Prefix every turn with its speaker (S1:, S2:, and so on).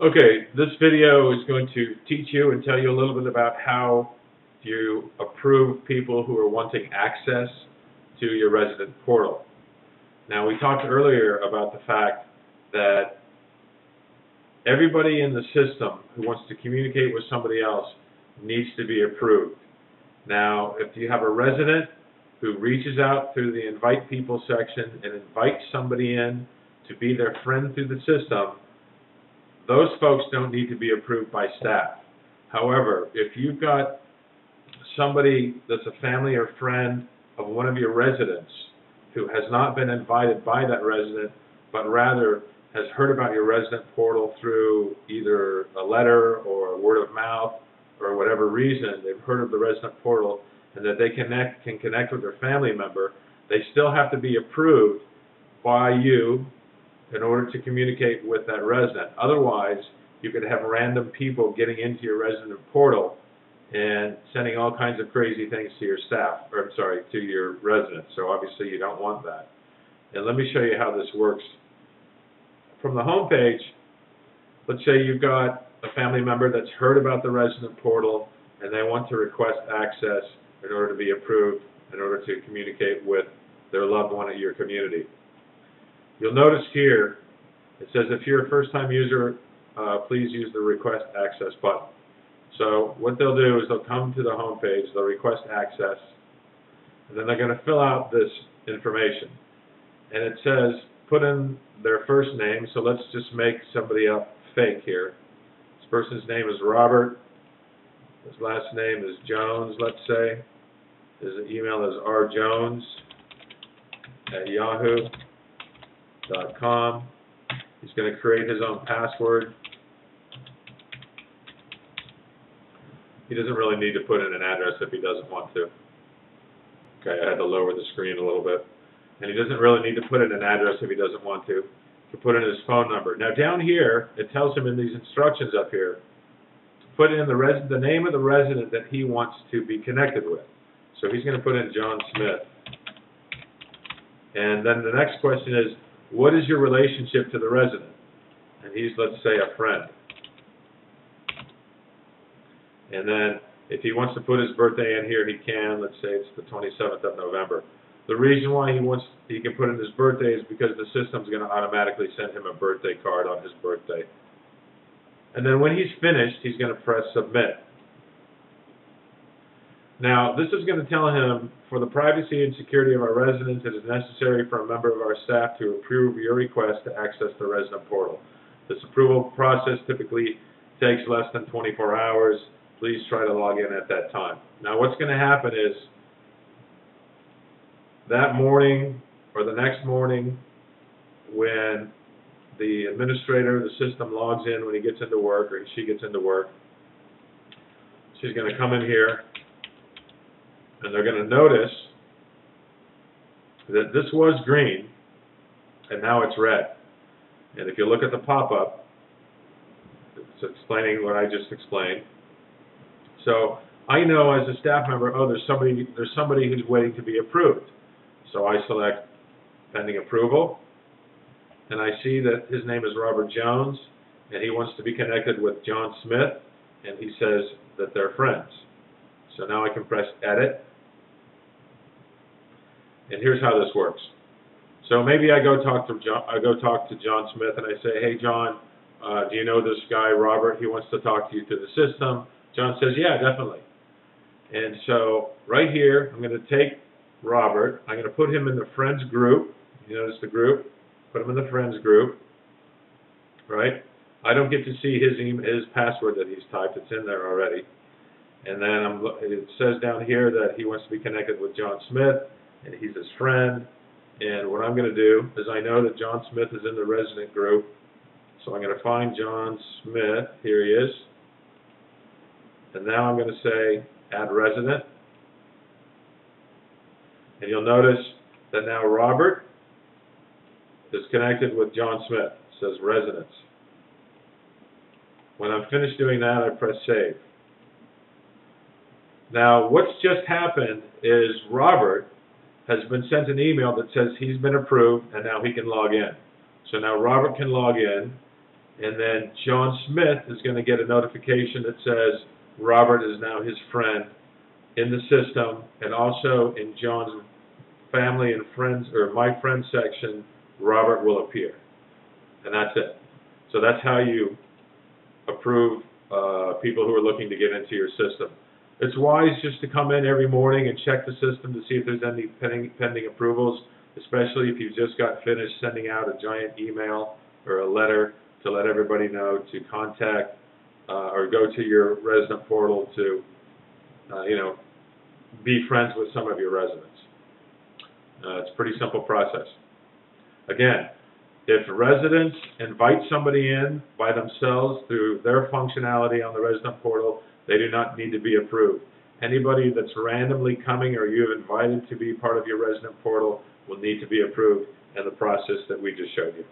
S1: Okay, this video is going to teach you and tell you a little bit about how you approve people who are wanting access to your resident portal. Now, we talked earlier about the fact that everybody in the system who wants to communicate with somebody else needs to be approved. Now, if you have a resident who reaches out through the invite people section and invites somebody in to be their friend through the system, those folks don't need to be approved by staff. However, if you've got somebody that's a family or friend of one of your residents who has not been invited by that resident, but rather has heard about your resident portal through either a letter or word of mouth or whatever reason, they've heard of the resident portal and that they can connect with their family member, they still have to be approved by you in order to communicate with that resident. Otherwise, you could have random people getting into your resident portal and sending all kinds of crazy things to your staff, or I'm sorry, to your residents. So obviously you don't want that. And let me show you how this works. From the home page, let's say you've got a family member that's heard about the resident portal and they want to request access in order to be approved, in order to communicate with their loved one at your community. You'll notice here, it says if you're a first-time user, please use the request access button. So what they'll do is they'll come to the home page, they'll request access, and then they're going to fill out this information. And it says put in their first name, so let's just make somebody up fake here. This person's name is Robert. His last name is Jones, let's say. His email is rjones@yahoo.com. He's going to create his own password. He doesn't really need to put in an address if he doesn't want to. Okay, I had to lower the screen a little bit. And he doesn't really need to put in an address if he doesn't want to. He can put in his phone number. Now down here, it tells him in these instructions up here, put in the name of the resident that he wants to be connected with. So he's going to put in John Smith. And then the next question is, what is your relationship to the resident? And he's, let's say, a friend. And then if he wants to put his birthday in here, he can. Let's say it's the 27th of November. The reason why he can put in his birthday is because the system's going to automatically send him a birthday card on his birthday. And then when he's finished, he's going to press submit. Now, this is going to tell him, for the privacy and security of our residents, it is necessary for a member of our staff to approve your request to access the resident portal. This approval process typically takes less than 24 hours. Please try to log in at that time. Now, what's going to happen is that morning or the next morning, when the administrator of the system logs in, when he gets into work or she gets into work, she's going to come in here and they're going to notice that this was green and now it's red. And if you look at the pop-up, it's explaining what I just explained. So I know as a staff member, oh, there's somebody who's waiting to be approved. So I select pending approval, and I see that his name is Robert Jones, and he wants to be connected with John Smith, and he says that they're friends. So now I can press edit, and here's how this works. So maybe I go talk to John Smith, and I say, hey John, do you know this guy Robert? He wants to talk to you through the system. John says, yeah, definitely. And so right here, I'm going to take Robert, I'm going to put him in the friends group. You notice the group? Put him in the friends group, right? I don't get to see his password that he's typed. It's in there already. And then it says down here that he wants to be connected with John Smith, and he's his friend. And what I'm going to do is I know that John Smith is in the resident group, so I'm going to find John Smith. Here he is. And now I'm going to say add resident. And you'll notice that now Robert is connected with John Smith. It says residents. When I'm finished doing that, I press save. Now, what's just happened is Robert has been sent an email that says he's been approved and now he can log in. So now Robert can log in, and then John Smith is going to get a notification that says Robert is now his friend in the system, and also in John's family and friends, or my friends section, Robert will appear. And that's it. So that's how you approve people who are looking to get into your system. It's wise just to come in every morning and check the system to see if there's any pending approvals, especially if you've just got finished sending out a giant email or a letter to let everybody know to contact or go to your resident portal to, be friends with some of your residents. It's a pretty simple process. Again, if residents invite somebody in by themselves through their functionality on the resident portal, they do not need to be approved. Anybody that's randomly coming or you have invited to be part of your resident portal will need to be approved in the process that we just showed you.